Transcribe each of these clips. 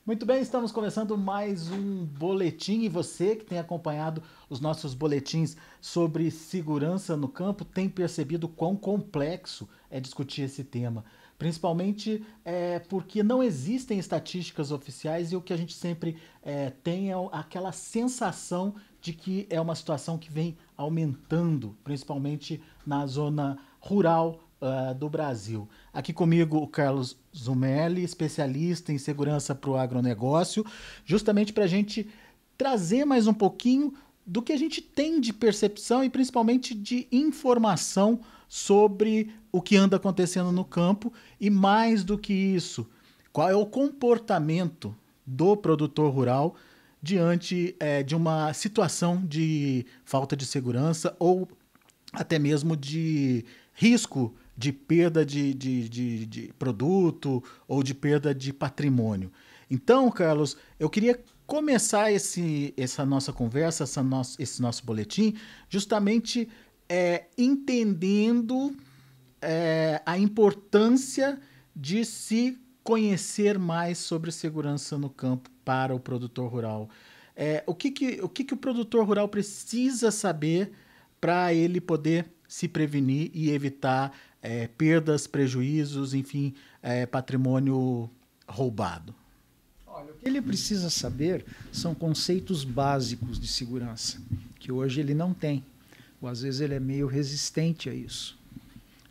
Muito bem, estamos começando mais um boletim e você que tem acompanhado os nossos boletins sobre segurança no campo tem percebido quão complexo é discutir esse tema. Principalmente porque não existem estatísticas oficiais e o que a gente sempre tem é aquela sensação de que é uma situação que vem aumentando, principalmente na zona rural do Brasil. Aqui comigo o Carlos Zumelli, especialista em segurança para o agronegócio, justamente para a gente trazer mais um pouquinho do que a gente tem de percepção e principalmente de informação sobre o que anda acontecendo no campo e mais do que isso, qual é o comportamento do produtor rural diante de uma situação de falta de segurança ou até mesmo de risco de perda de produto ou de perda de patrimônio. Então, Carlos, eu queria começar essa nossa conversa, esse nosso boletim, justamente entendendo a importância de se conhecer mais sobre segurança no campo para o produtor rural. O que o produtor rural precisa saber para ele poder se prevenir e evitar perdas, prejuízos, enfim, patrimônio roubado? Olha, o que ele precisa saber são conceitos básicos de segurança, que hoje ele não tem. Ou às vezes ele é meio resistente a isso.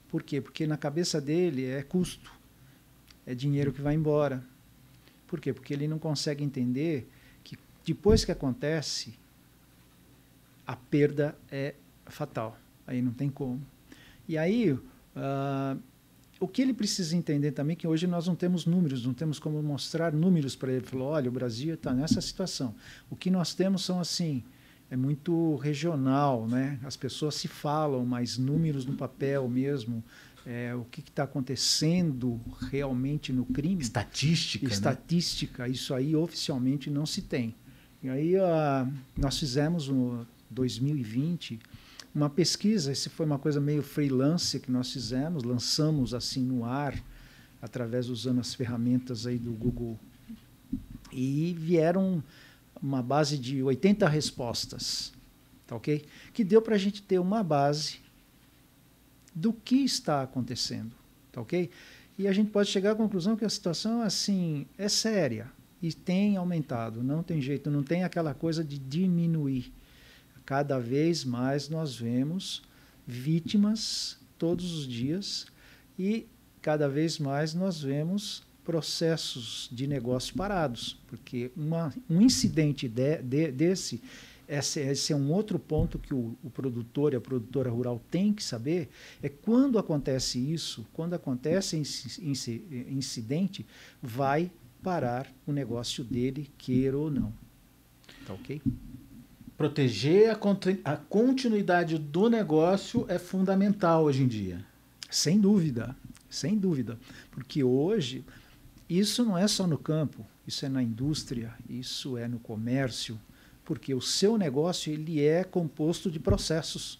Por quê? Porque na cabeça dele é custo, é dinheiro que vai embora. Por quê? Porque ele não consegue entender que depois que acontece, a perda é fatal. Aí não tem como. E aí, o que ele precisa entender também é que hoje nós não temos números, não temos como mostrar números para ele. Ele falou, olha, o Brasil está nessa situação. O que nós temos são assim, é muito regional, né? As pessoas se falam, mas números no papel mesmo, o que está acontecendo realmente no crime. Estatística, Estatística, né? Isso aí oficialmente não se tem. E aí nós fizemos no 2020 uma pesquisa, isso foi uma coisa meio freelance que nós fizemos, lançamos assim no ar, através usando as ferramentas aí do Google, e vieram uma base de 80 respostas, tá ok? Que deu para a gente ter uma base do que está acontecendo, tá ok? E a gente pode chegar à conclusão que a situação assim é séria e tem aumentado, não tem jeito, não tem aquela coisa de diminuir. Cada vez mais nós vemos vítimas todos os dias e cada vez mais nós vemos processos de negócio parados, porque um incidente desse, esse é um outro ponto que o produtor e a produtora rural tem que saber, é quando acontece isso, quando acontece esse incidente, vai parar o negócio dele, queira ou não. Tá ok? Proteger a continuidade do negócio é fundamental hoje em dia. Sem dúvida, sem dúvida. Porque hoje, isso não é só no campo, isso é na indústria, isso é no comércio, porque o seu negócio ele é composto de processos.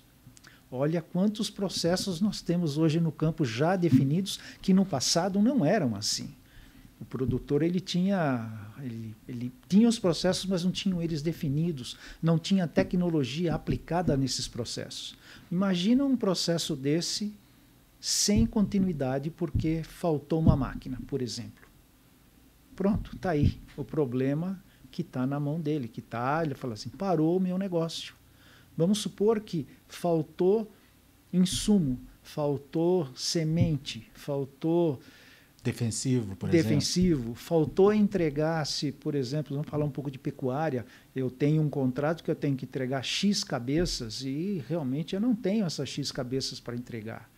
Olha quantos processos nós temos hoje no campo já definidos, que no passado não eram assim. O produtor ele tinha os processos, mas não tinham eles definidos, não tinha tecnologia aplicada nesses processos. Imagina um processo desse sem continuidade porque faltou uma máquina, por exemplo. Pronto, está aí o problema que está na mão dele, ele fala assim, parou o meu negócio. Vamos supor que faltou insumo, faltou semente, faltou defensivo, por exemplo. Faltou entregar-se, por exemplo, vamos falar um pouco de pecuária, eu tenho um contrato que eu tenho que entregar X cabeças e realmente eu não tenho essas X cabeças para entregar.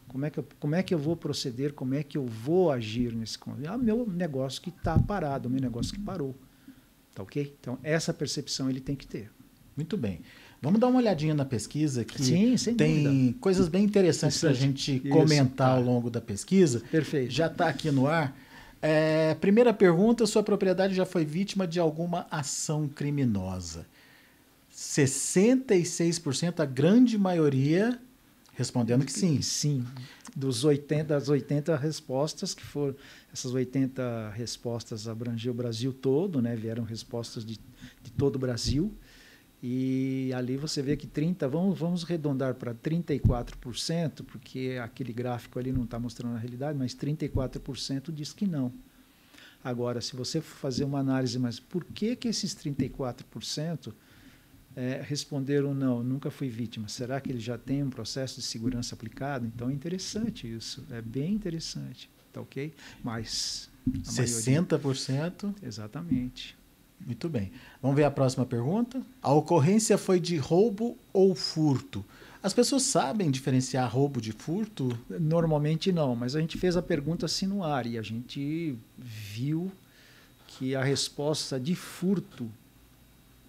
Como é que eu vou proceder, como é que eu vou agir nesse contrato? É o meu negócio que está parado, o meu negócio que parou. Tá ok? Então, essa percepção ele tem que ter. Muito bem. Vamos dar uma olhadinha na pesquisa, que sim, sem tem dúvida. Coisas bem interessantes para a gente comentar ao longo da pesquisa. Perfeito. Já está aqui no ar. Primeira pergunta, sua propriedade já foi vítima de alguma ação criminosa? 66%, a grande maioria, respondendo que sim. Sim. das 80 respostas, que foram essas 80 respostas abrangeu o Brasil todo, né? Vieram respostas de todo o Brasil. E ali você vê que vamos arredondar para 34%, porque aquele gráfico ali não está mostrando a realidade, mas 34% diz que não. Agora, se você for fazer uma análise, mas por que esses 34% responderam não, nunca fui vítima? Será que ele já tem um processo de segurança aplicado? Então é interessante isso, é bem interessante, tá ok? Mas a 60%? Maioria, exatamente. Muito bem. Vamos ver a próxima pergunta. A ocorrência foi de roubo ou furto? As pessoas sabem diferenciar roubo de furto? Normalmente não, mas a gente fez a pergunta assim no ar e a gente viu que a resposta de furto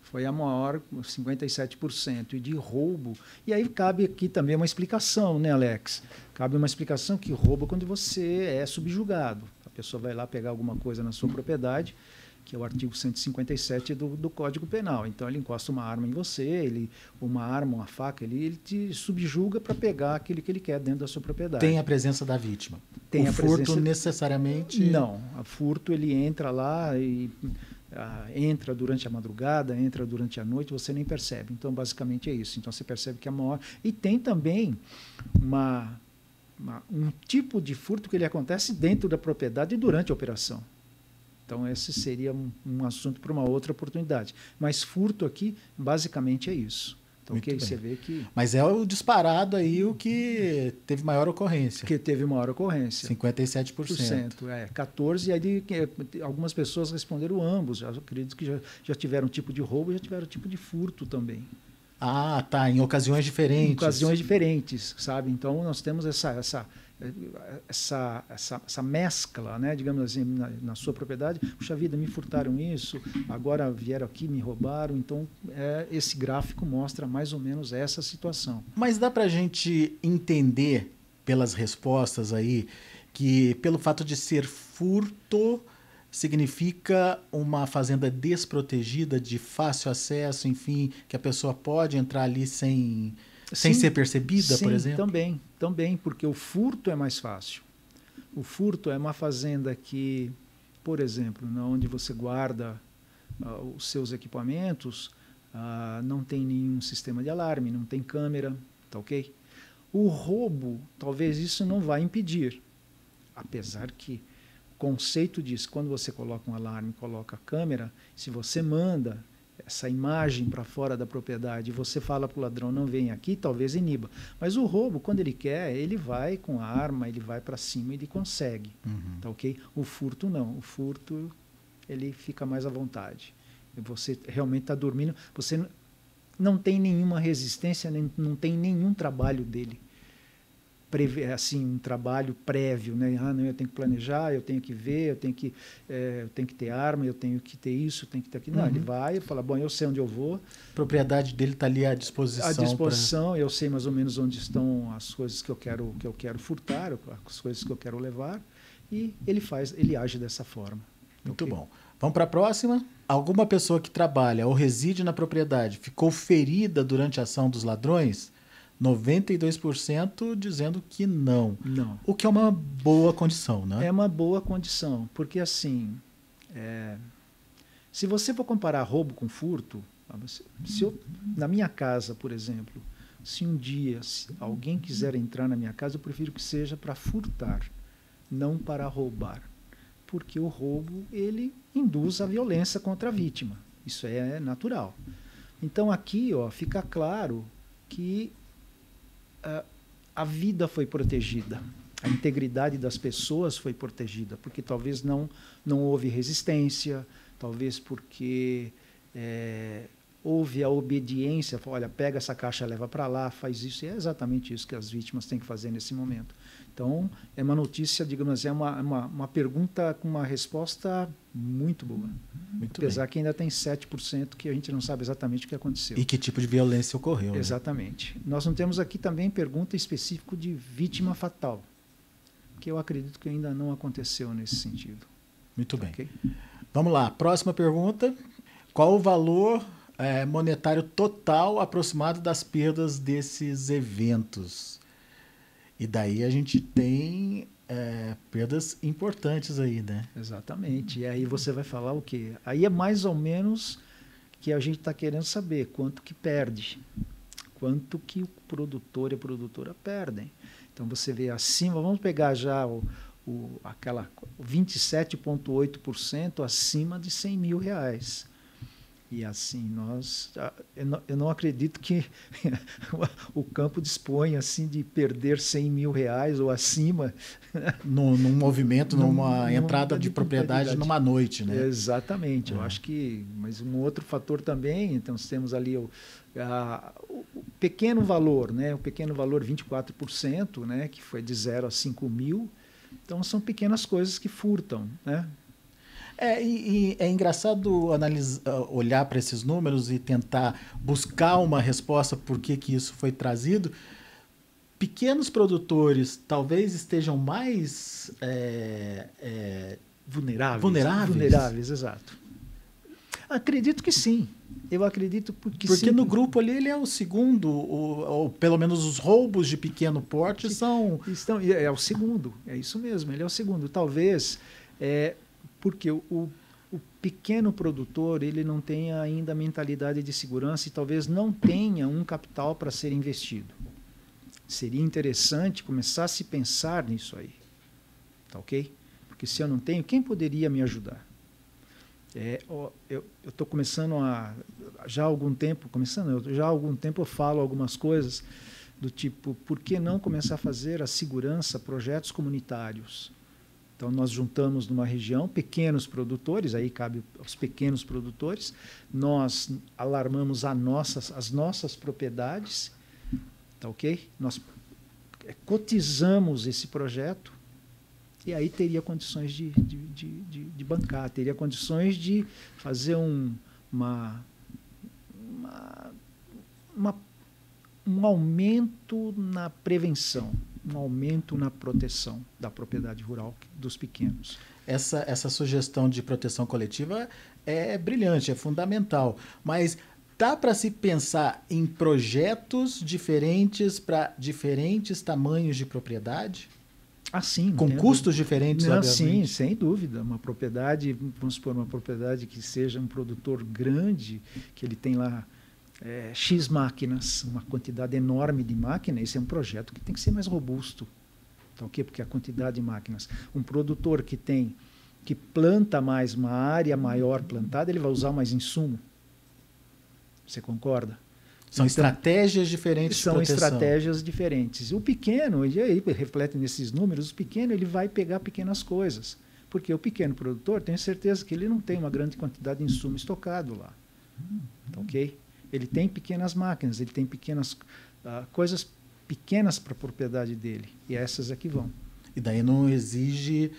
foi a maior, 57%, e de roubo. E aí cabe aqui também uma explicação, né, Alex? Cabe uma explicação que roubo é quando você é subjugado. A pessoa vai lá pegar alguma coisa na sua propriedade, que é o artigo 157 do Código Penal. Então, ele encosta uma arma em você, uma arma, uma faca, ele te subjuga para pegar aquilo que ele quer dentro da sua propriedade. Tem a presença da vítima? Tem a furto presença... necessariamente... Não, o furto ele entra lá e entra durante a madrugada, entra durante a noite, você nem percebe. Então, basicamente é isso. Então, você percebe que é maior. E tem também um tipo de furto que ele acontece dentro da propriedade durante a operação. Então, esse seria um assunto para uma outra oportunidade. Mas furto aqui, basicamente, é isso. Então, ok, você vê que... Mas é o disparado aí o que teve maior ocorrência. Que teve maior ocorrência. 57%. 14%. E aí algumas pessoas responderam ambos. Eu acredito que já tiveram tipo de roubo e já tiveram tipo de furto também. Ah, tá. Em ocasiões diferentes. Em ocasiões diferentes, sabe? Então, nós temos essa mescla, né, digamos assim, na sua propriedade. Puxa vida, me furtaram isso, agora vieram aqui, me roubaram. Então, esse gráfico mostra mais ou menos essa situação. Mas dá para a gente entender pelas respostas aí que pelo fato de ser furto significa uma fazenda desprotegida, de fácil acesso, enfim, que a pessoa pode entrar ali sem ser percebida, sim, por exemplo? Também, porque o furto é mais fácil. O furto é uma fazenda que, por exemplo, onde você guarda os seus equipamentos, não tem nenhum sistema de alarme, não tem câmera, tá ok? O roubo, talvez isso não vá impedir, apesar que o conceito diz, quando você coloca um alarme, coloca a câmera, se você manda essa imagem para fora da propriedade, você fala para o ladrão, não vem aqui, talvez iniba. Mas o roubo, quando ele quer, ele vai com a arma, ele vai para cima e ele consegue. Tá ok? O furto não. O furto, ele fica mais à vontade. Você realmente está dormindo, você não tem nenhuma resistência, não tem nenhum trabalho dele. Assim, um trabalho prévio, né? Não, eu tenho que planejar, eu tenho que ver, eu tenho que ter arma, eu tenho que ter isso, eu tenho que ter aquilo. Não, ele vai e fala, bom, eu sei onde eu vou. A propriedade dele está ali à disposição. À disposição, eu sei mais ou menos onde estão as coisas que eu quero furtar, as coisas que eu quero levar, e ele age dessa forma. Muito bom. Vamos para a próxima. Alguma pessoa que trabalha ou reside na propriedade ficou ferida durante a ação dos ladrões? 92% dizendo que não. Não. O que é uma boa condição, né? É uma boa condição, porque assim, se você for comparar roubo com furto, na minha casa, por exemplo, se um dia alguém quiser entrar na minha casa, eu prefiro que seja para furtar, não para roubar. Porque o roubo, ele induz a violência contra a vítima. Isso é natural. Então aqui, fica claro que a vida foi protegida, a integridade das pessoas foi protegida, porque talvez não houve resistência, talvez porque houve a obediência, olha, pega essa caixa, leva para lá, faz isso, e é exatamente isso que as vítimas têm que fazer nesse momento. Então, é uma notícia, digamos assim, uma pergunta com uma resposta muito boa. Muito Apesar bem. que ainda tem 7% que a gente não sabe exatamente o que aconteceu. E que tipo de violência ocorreu. Exatamente. Né? Nós não temos aqui também pergunta específica de vítima fatal, que eu acredito que ainda não aconteceu nesse sentido. Muito bem. Okay? Vamos lá. Próxima pergunta. Qual o valor monetário total aproximado das perdas desses eventos? E daí a gente tem perdas importantes aí, né? Exatamente. E aí você vai falar o quê? Aí é mais ou menos que a gente está querendo saber quanto que perde, quanto que o produtor e a produtora perdem. Então você vê acima, vamos pegar já aquela 27,8% acima de R$ 100.000. E assim, eu não acredito que o campo dispõe assim de perder R$ 100.000 ou acima. Num movimento, numa entrada de propriedade numa noite, né? Exatamente. Eu acho que, mas um outro fator também, então nós temos ali o pequeno valor, né? O pequeno valor 24%, né? Que foi de 0 a 5.000. Então são pequenas coisas que furtam, né? E é engraçado olhar para esses números e tentar buscar uma resposta por que isso foi trazido. Pequenos produtores talvez estejam mais vulneráveis. Vulneráveis, exato. Acredito que sim. Eu acredito porque sim. No grupo ali ele é o segundo, ou pelo menos os roubos de pequeno porte são... É o segundo, é isso mesmo, ele é o segundo. Talvez... porque o pequeno produtor ele não tenha ainda a mentalidade de segurança e talvez não tenha um capital para ser investido. Seria interessante começar a se pensar nisso aí, tá ok? Porque se eu não tenho, quem poderia me ajudar? Eu estou começando já há algum tempo eu falo algumas coisas do tipo, por que não começar a fazer a segurança, projetos comunitários? Então, nós juntamos numa região pequenos produtores, aí cabe aos pequenos produtores, nós alarmamos as nossas propriedades, tá ok? Nós cotizamos esse projeto e aí teria condições de bancar, teria condições de fazer um aumento na prevenção, um aumento na proteção da propriedade rural dos pequenos. Essa sugestão de proteção coletiva é brilhante, é fundamental, mas dá para se pensar em projetos diferentes para diferentes tamanhos de propriedade? Sim. Com custos diferentes, sim, sem dúvida. Uma propriedade, vamos supor, uma propriedade que seja um produtor grande, que ele tem lá X máquinas, uma quantidade enorme de máquinas, esse é um projeto que tem que ser mais robusto. Tá, okay? Porque a quantidade de máquinas. Um produtor que planta mais, uma área maior plantada, ele vai usar mais insumo. Você concorda? São estratégias diferentes de proteção. São estratégias diferentes. O pequeno, e aí reflete nesses números, o pequeno ele vai pegar pequenas coisas. Porque o pequeno produtor, tenho certeza que ele não tem uma grande quantidade de insumo estocado lá. Tá, ok? Ele tem pequenas máquinas, ele tem pequenas coisas pequenas para a propriedade dele. E essas é que vão. E daí não exige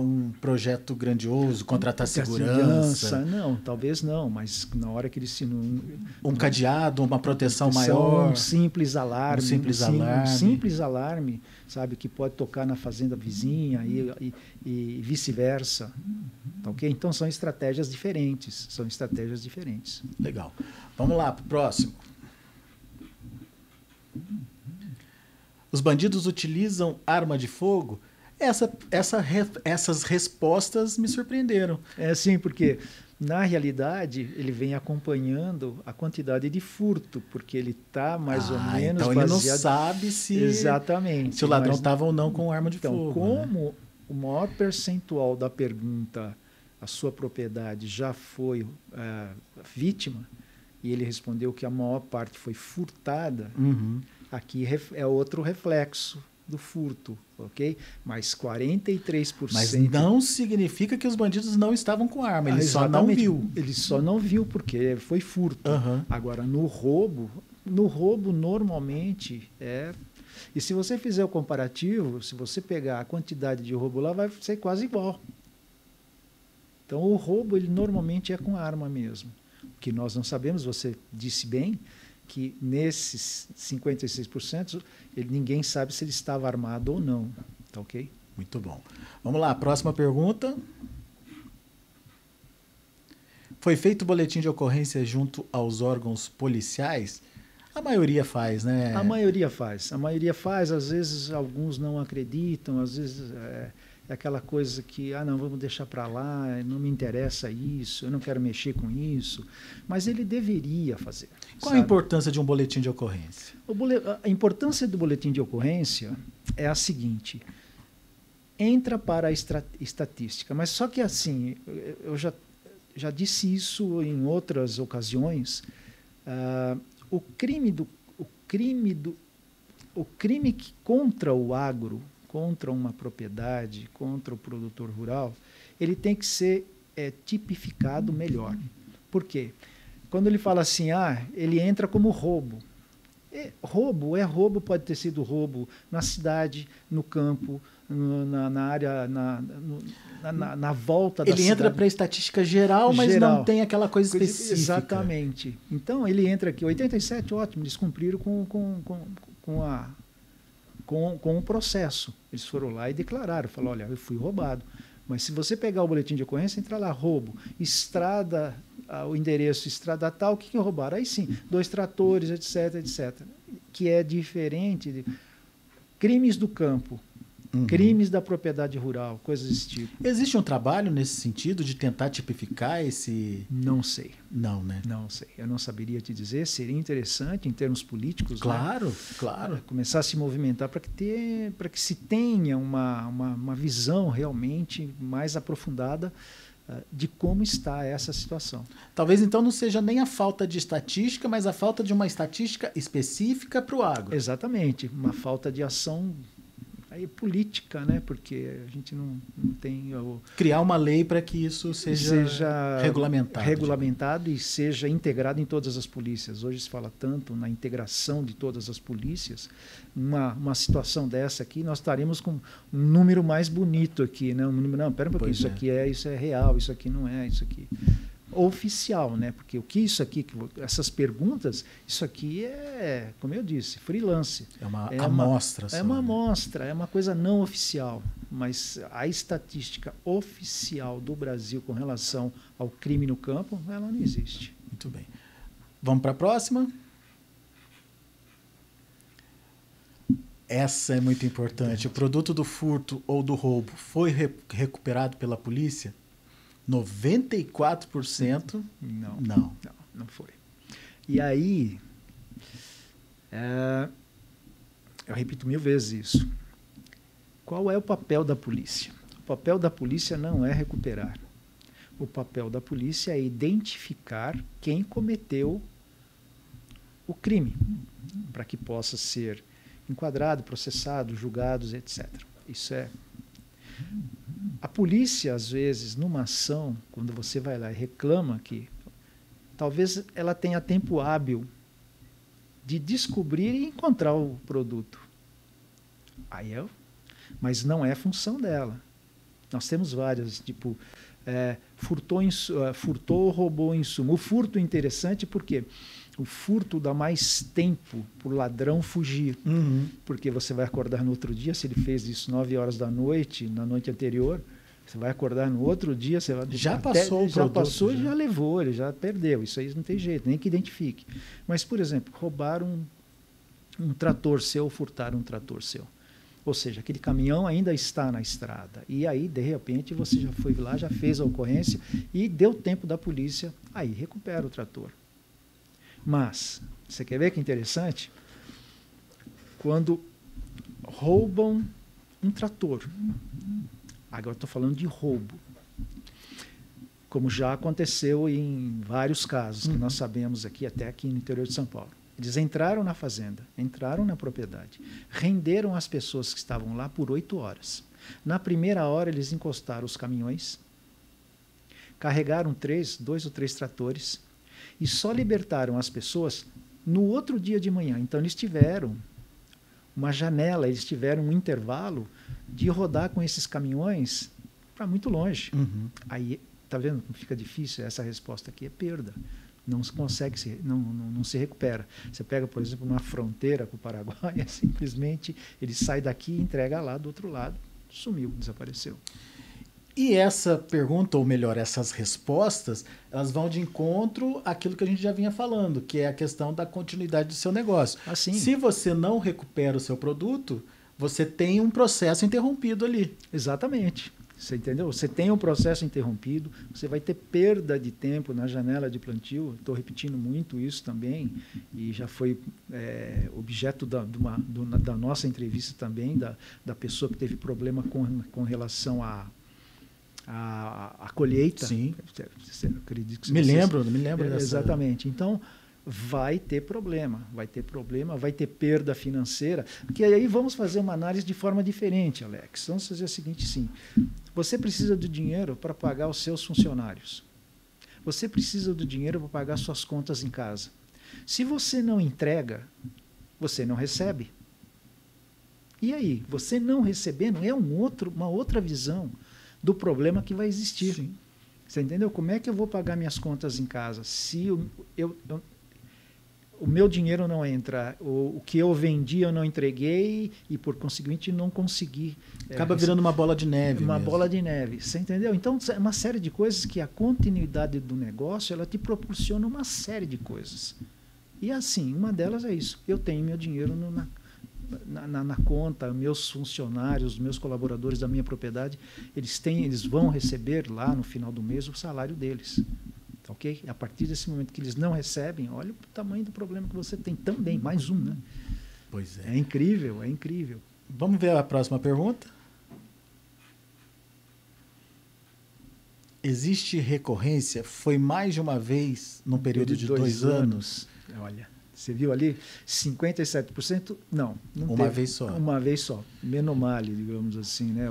um projeto grandioso, contratar segurança? Não, talvez não, mas na hora que ele se... Um cadeado, uma proteção maior. Um simples alarme. Um simples alarme, sabe, que pode tocar na fazenda vizinha e vice-versa. Tá, ok? Então são estratégias diferentes. Legal. Vamos lá para o próximo. Os bandidos utilizam arma de fogo? Essas respostas me surpreenderam. Sim, porque na realidade ele vem acompanhando a quantidade de furto, porque ele está mais ou menos então baseado... ele não sabe se o ladrão estava ou não com arma de fogo. Como o maior percentual da pergunta, a sua propriedade já foi vítima, e ele respondeu que a maior parte foi furtada, aqui é outro reflexo do furto, ok? Mas 43%... Mas não significa que os bandidos não estavam com arma, ele só não viu. Ele só não viu, porque foi furto. Agora, no roubo normalmente é... E se você fizer o comparativo, se você pegar a quantidade de roubo lá, vai ser quase igual. Então, o roubo, ele normalmente é com arma mesmo. O que nós não sabemos, você disse bem, que nesses 56%, ninguém sabe se ele estava armado ou não. Tá, ok? Muito bom. Vamos lá, próxima pergunta. Foi feito boletim de ocorrência junto aos órgãos policiais? A maioria faz, né? A maioria faz. A maioria faz, às vezes alguns não acreditam, às vezes é aquela coisa que, não, vamos deixar para lá, não me interessa isso, eu não quero mexer com isso. Mas ele deveria fazer. Qual a importância de um boletim de ocorrência? A importância do boletim de ocorrência é a seguinte: entra para a estatística, mas só que assim, eu já disse isso em outras ocasiões, o crime contra o agro, contra uma propriedade, contra o produtor rural, ele tem que ser tipificado melhor. Por quê? Quando ele fala assim, ele entra como roubo. Roubo, pode ter sido roubo na cidade, no campo, na área, na volta da cidade. Ele entra para a estatística geral, mas não tem aquela coisa específica. Exatamente. Então, ele entra aqui, 87, ótimo, eles cumpriram com o processo. Eles foram lá e declararam, falaram, olha, eu fui roubado. Mas se você pegar o boletim de ocorrência, entra lá, roubo, estrada, o endereço estrada tal, o que roubaram? Aí sim, 2 tratores, etc, etc. Que é diferente de crimes do campo, crimes da propriedade rural, coisas desse tipo. Existe um trabalho nesse sentido de tentar tipificar esse... Não sei. Não, né? Não sei. Eu não saberia te dizer. Seria interessante em termos políticos. Claro, né? claro. Começar a se movimentar para que se tenha uma visão realmente mais aprofundada de como está essa situação. Talvez então não seja nem a falta de estatística, mas a falta de uma estatística específica para o agro. Exatamente. Uma falta de ação política, né? Porque a gente não tem... Criar uma lei para que isso seja regulamentado e seja integrado em todas as polícias. Hoje se fala tanto na integração de todas as polícias. Uma situação dessa aqui, nós estaremos com um número mais bonito aqui, né? Não, pera um pouquinho, isso é real, isso aqui não é, isso aqui... oficial, né? Porque o que isso aqui, essas perguntas, isso aqui é, como eu disse, freelance. É uma amostra. É uma amostra, é uma coisa não oficial. Mas a estatística oficial do Brasil com relação ao crime no campo, ela não existe. Muito bem. Vamos para a próxima? Essa é muito importante. O produto do furto ou do roubo foi recuperado pela polícia? 94% não foi. E aí, eu repito 1000 vezes isso. Qual é o papel da polícia? O papel da polícia não é recuperar. O papel da polícia é identificar quem cometeu o crime, para que possa ser enquadrado, processado, julgado, etc. Isso é... A polícia, às vezes, numa ação, quando você vai lá e reclama que talvez ela tenha tempo hábil de descobrir e encontrar o produto. Mas não é função dela. Nós temos várias, tipo, furtou, roubou insumo. O furto é interessante porque o furto dá mais tempo para o ladrão fugir. Porque você vai acordar no outro dia, se ele fez isso 9 horas da noite, na noite anterior, você vai acordar no outro dia, você vai, já passou, já levou, ele já perdeu. Isso aí não tem jeito, nem que identifique. Mas, por exemplo, roubaram um trator seu, furtaram um trator seu. Ou seja, aquele caminhão ainda está na estrada. E aí, de repente, você já foi lá, já fez a ocorrência e deu tempo da polícia, aí recupera o trator. Mas, você quer ver que interessante? Quando roubam um trator, agora estou falando de roubo, como já aconteceu em vários casos, que nós sabemos até aqui no interior de São Paulo. Eles entraram na fazenda, entraram na propriedade, renderam as pessoas que estavam lá por 8 horas. Na primeira hora, eles encostaram os caminhões, carregaram 2 ou 3 tratores, e só libertaram as pessoas no outro dia de manhã. Então, eles tiveram uma janela, eles tiveram um intervalo de rodar com esses caminhões para muito longe. Aí, tá vendo como fica difícil? Essa resposta aqui é perda. Não se consegue, não se recupera. Você pega, por exemplo, uma fronteira com o Paraguai, simplesmente ele sai daqui e entrega lá do outro lado. Sumiu, desapareceu. E essa pergunta, ou melhor, essas respostas, elas vão de encontro àquilo que a gente já vinha falando, que é a questão da continuidade do seu negócio. Assim. Se você não recupera o seu produto, você tem um processo interrompido ali. Exatamente. Você entendeu? Você tem um processo interrompido, você vai ter perda de tempo na janela de plantio. Estou repetindo muito isso também, e já foi objeto da nossa entrevista também, da pessoa que teve problema com relação à colheita. Sim. Acredito que me lembro dessa. Exatamente. Então, vai ter problema, vai ter perda financeira, porque aí vamos fazer uma análise de forma diferente, Alex. Vamos fazer o seguinte, sim. Você precisa do dinheiro para pagar os seus funcionários. Você precisa do dinheiro para pagar suas contas em casa. Se você não entrega, você não recebe. E aí, você não recebendo é uma outra visão do problema que vai existir. Sim. Você entendeu? Como é que eu vou pagar minhas contas em casa se o meu dinheiro não entra, o que eu vendi eu não entreguei e, por conseguinte, não consegui. Acaba virando uma bola de neve. Uma bola de neve, você entendeu? Então, é uma série de coisas que a continuidade do negócio, ela te proporciona uma série de coisas. E assim, uma delas é isso. Eu tenho meu dinheiro na conta, meus funcionários, meus colaboradores da minha propriedade, eles vão receber lá no final do mês o salário deles. Okay? A partir desse momento que eles não recebem, olha o tamanho do problema que você tem também, mais um, né? Pois é. É incrível, é incrível. Vamos ver a próxima pergunta? Existe recorrência? Foi mais de uma vez num período de 2 anos? Olha, você viu ali? 57%? Não uma teve. Vez só. Uma vez só. Menomale, digamos assim, né?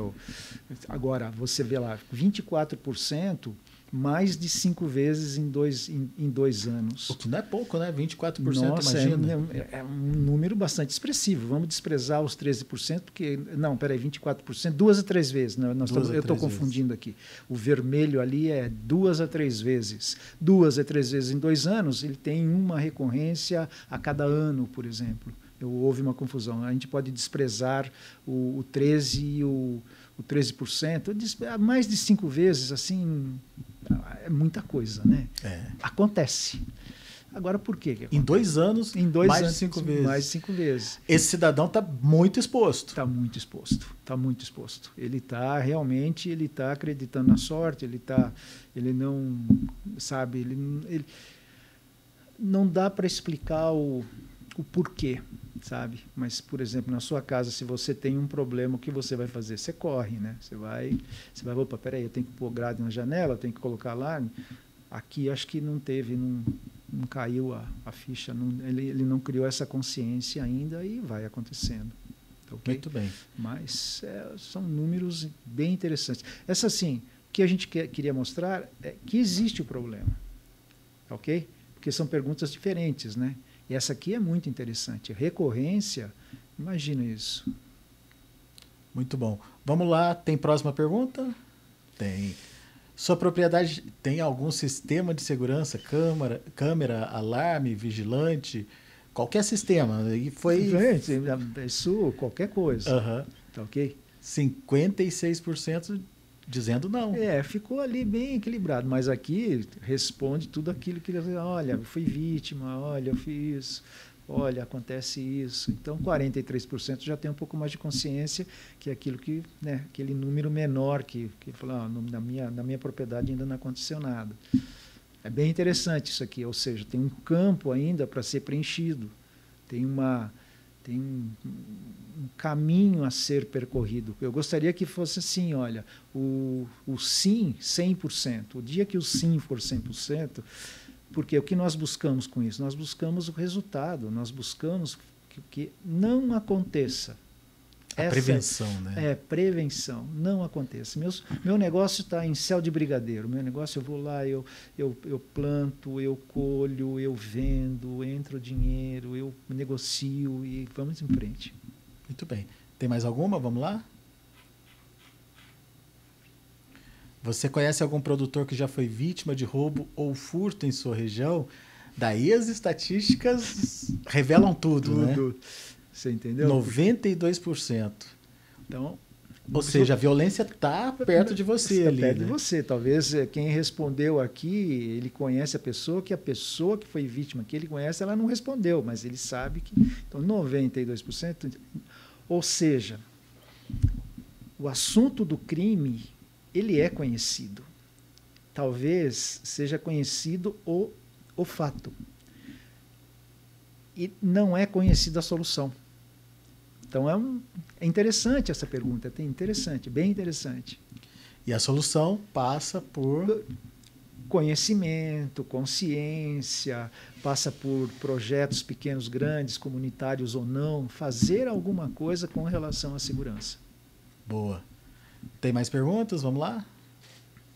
Agora, você vê lá, 24%, mais de 5 vezes em dois anos. O que não é pouco, né? 24%, nossa, imagina. É um número bastante expressivo. Vamos desprezar os 13%, porque... Não, peraí, 24%, 2 a 3 vezes. Né? Eu estou confundindo aqui. O vermelho ali é 2 a 3 vezes. 2 a 3 vezes em 2 anos, ele tem uma recorrência a cada ano, por exemplo. Houve uma confusão. A gente pode desprezar o 13% e o 13%. Mais de 5 vezes, assim... É muita coisa, né? Acontece. Agora, por quê? Em 2 anos, mais de 5 vezes. Mais de 5 vezes. Esse cidadão está muito exposto. Está muito exposto. Está muito exposto. Ele está realmente, ele está acreditando na sorte, ele não, sabe, ele não dá para explicar o porquê, sabe? Mas, por exemplo, na sua casa, se você tem um problema, o que você vai fazer? Você corre, né? Você vai, opa, peraí, eu tenho que pôr grade na janela, eu tenho que colocar alarme. Aqui acho que não caiu a ficha, ele não criou essa consciência ainda e vai acontecendo. Okay? Muito bem. Mas são números bem interessantes. Essa sim, o que a gente queria mostrar é que existe o problema, ok? Porque são perguntas diferentes, né? E essa aqui é muito interessante. Recorrência, imagina isso. Muito bom. Vamos lá, tem próxima pergunta? Tem. Sua propriedade tem algum sistema de segurança? Câmera, alarme, vigilante? Qualquer sistema. E foi... Isso, qualquer coisa. Uhum. Tá ok? 56% dizendo não. Ficou ali bem equilibrado, mas aqui responde tudo aquilo que ele... Olha, eu fui vítima, olha, eu fiz isso, olha, acontece isso. Então, 43% já tem um pouco mais de consciência que aquilo que, né, aquele número menor que falou, na minha propriedade ainda não aconteceu nada. É bem interessante isso aqui, ou seja, tem um campo ainda para ser preenchido, tem um caminho a ser percorrido. Eu gostaria que fosse assim, olha, o sim, 100%. O dia que o sim for 100%, porque o que nós buscamos com isso? Nós buscamos o resultado, nós buscamos que não aconteça. A prevenção, né? Prevenção, não aconteça. Meu negócio está em céu de brigadeiro. Meu negócio, eu vou lá, eu planto, eu colho, eu vendo, entra o dinheiro, eu negocio e vamos em frente. Muito bem. Tem mais alguma? Vamos lá? Você conhece algum produtor que já foi vítima de roubo ou furto em sua região? Daí as estatísticas revelam tudo, né? Você entendeu? 92%. Então, Ou seja, a violência está perto de você ali. Perto né? de você. Talvez quem respondeu aqui, ele conhece a pessoa que foi vítima, que ele conhece, ela não respondeu, mas ele sabe que... Então, 92%... Ou seja, o assunto do crime, ele é conhecido. Talvez seja conhecido o fato. E não é conhecida a solução. Então, é interessante essa pergunta, bem interessante. E a solução passa por... Conhecimento, consciência, passa por projetos pequenos, grandes, comunitários ou não, fazer alguma coisa com relação à segurança. Boa. Tem mais perguntas? Vamos lá?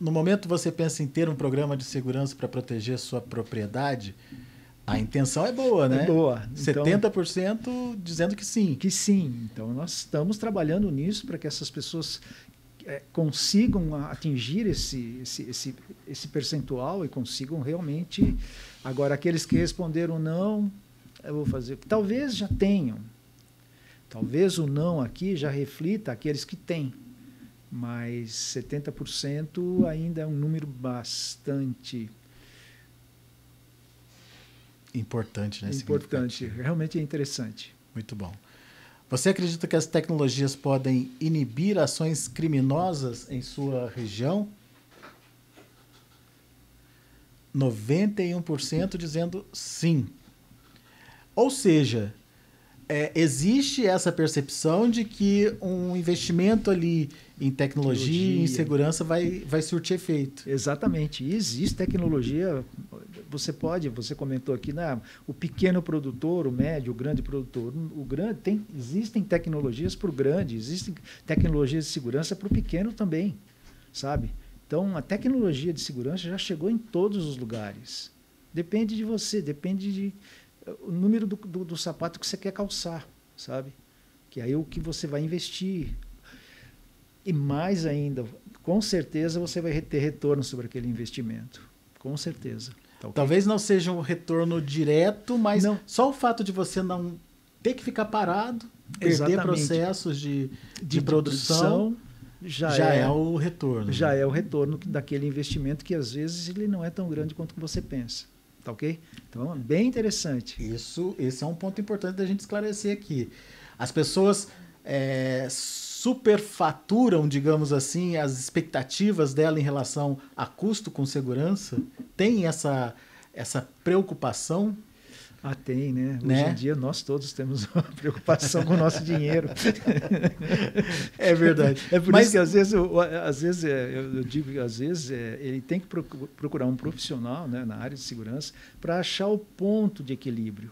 No momento você pensa em ter um programa de segurança para proteger sua propriedade, a intenção é boa, né? É boa. Então, 70% dizendo que sim. Que sim. Então, nós estamos trabalhando nisso para que essas pessoas consigam atingir esse percentual e consigam realmente... Agora, aqueles que responderam não, eu vou fazer... Talvez já tenham. Talvez o não aqui já reflita aqueles que têm. Mas 70% ainda é um número bastante... Importante, né? Importante. Realmente é interessante. Muito bom. Você acredita que as tecnologias podem inibir ações criminosas em sua região? 91% dizendo sim. Ou seja, existe essa percepção de que um investimento ali em tecnologia, em segurança vai surtir efeito. Exatamente. E existe tecnologia, você comentou aqui, o pequeno produtor, o médio, o grande produtor. Existem tecnologias para o grande, existem tecnologias de segurança para o pequeno também, sabe? Então, a tecnologia de segurança já chegou em todos os lugares. Depende de você, depende o número do sapato que você quer calçar, sabe? Que aí é o que você vai investir. E mais ainda, com certeza você vai ter retorno sobre aquele investimento. Com certeza. Tá, okay? Talvez não seja um retorno direto, mas não. Só o fato de você não ter que ficar parado, perder processos de produção, já é o retorno. Já é o retorno daquele investimento que às vezes ele não é tão grande quanto você pensa. Tá, ok? Então, é bem interessante. Esse é um ponto importante da gente esclarecer aqui. As pessoas superfaturam, digamos assim, as expectativas dela em relação a custo com segurança? Tem essa preocupação? Tem, né? Hoje em dia nós todos temos uma preocupação com o nosso dinheiro. É verdade. É por isso que às vezes eu digo que às vezes ele tem que procurar um profissional, né, na área de segurança para achar o ponto de equilíbrio.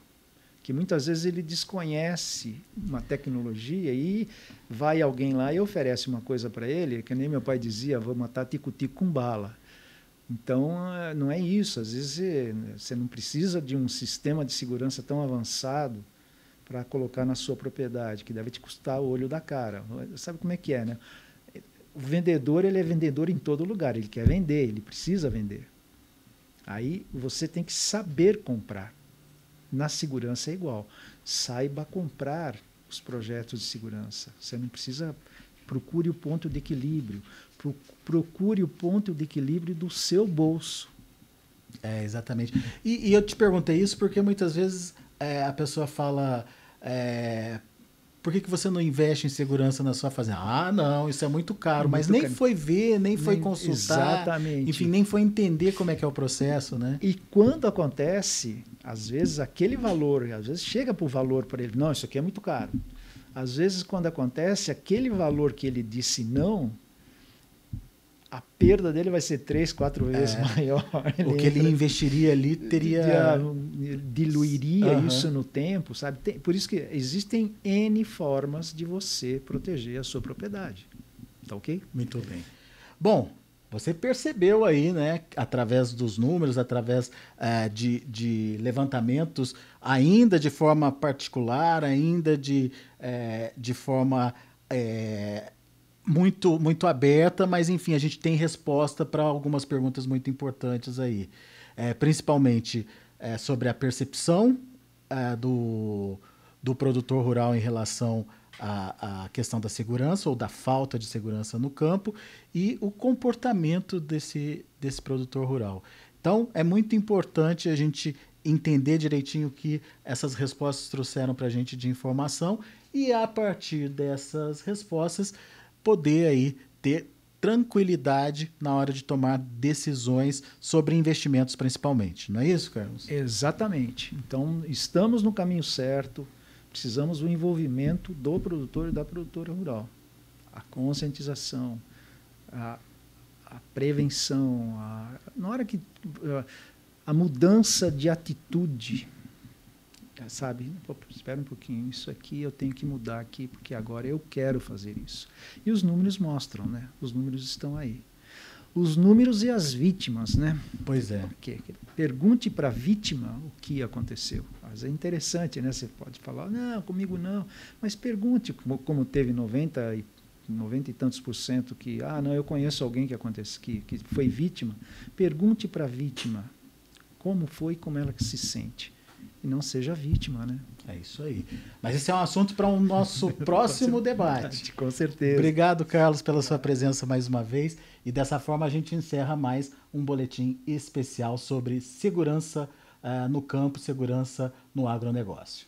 Que muitas vezes ele desconhece uma tecnologia e vai alguém lá e oferece uma coisa para ele, que nem meu pai dizia, vou matar tico-tico com bala. Então, não é isso. Às vezes você não precisa de um sistema de segurança tão avançado para colocar na sua propriedade, que deve te custar o olho da cara. Sabe como é que é, né? O vendedor, ele é vendedor em todo lugar. Ele quer vender, ele precisa vender. Aí você tem que saber comprar. Na segurança é igual. Saiba comprar os projetos de segurança. Você não precisa... Procure o ponto de equilíbrio. Procure o ponto de equilíbrio do seu bolso. Exatamente. E eu te perguntei isso porque muitas vezes a pessoa fala... por que você não investe em segurança na sua fazenda? Não, isso é muito caro. Mas nem foi ver, nem foi consultar. Exatamente. Enfim, nem foi entender como é que é o processo, né? E quando acontece, às vezes aquele valor, às vezes chega para o valor para ele, não, isso aqui é muito caro. Às vezes, quando acontece, aquele valor que ele disse não, a perda dele vai ser 3, 4 vezes maior. O que ele investiria ali diluiria isso no tempo, sabe? Por isso que existem N formas de você proteger a sua propriedade. Tá ok? Muito bem. Bom, você percebeu aí, né, através dos números, através de levantamentos, ainda de forma particular, ainda de forma muito, muito aberta, mas enfim, a gente tem resposta para algumas perguntas muito importantes aí. Principalmente sobre a percepção do produtor rural em relação a questão da segurança ou da falta de segurança no campo e o comportamento desse produtor rural. Então, é muito importante a gente entender direitinho o que essas respostas trouxeram para a gente de informação e, a partir dessas respostas, poder aí ter tranquilidade na hora de tomar decisões sobre investimentos, principalmente. Não é isso, Carlos? Exatamente. Então, estamos no caminho certo, precisamos do envolvimento do produtor e da produtora rural. A conscientização, a prevenção, na hora que a mudança de atitude, sabe? Pô, espera um pouquinho, isso aqui eu tenho que mudar aqui, porque agora eu quero fazer isso. E os números mostram, né? Os números estão aí. Os números e as vítimas, né? Pois é. Pergunte para a vítima o que aconteceu. Mas é interessante, né? Você pode falar, não, comigo não. Mas pergunte, como teve 90 e tantos % que, não, eu conheço alguém que foi vítima. Pergunte para a vítima como foi, como ela se sente. E não seja vítima, né? É isso aí. Mas esse é um assunto para o nosso próximo debate. Com certeza. Obrigado, Carlos, pela sua presença mais uma vez. E dessa forma a gente encerra mais um boletim especial sobre segurança no campo, segurança no agronegócio.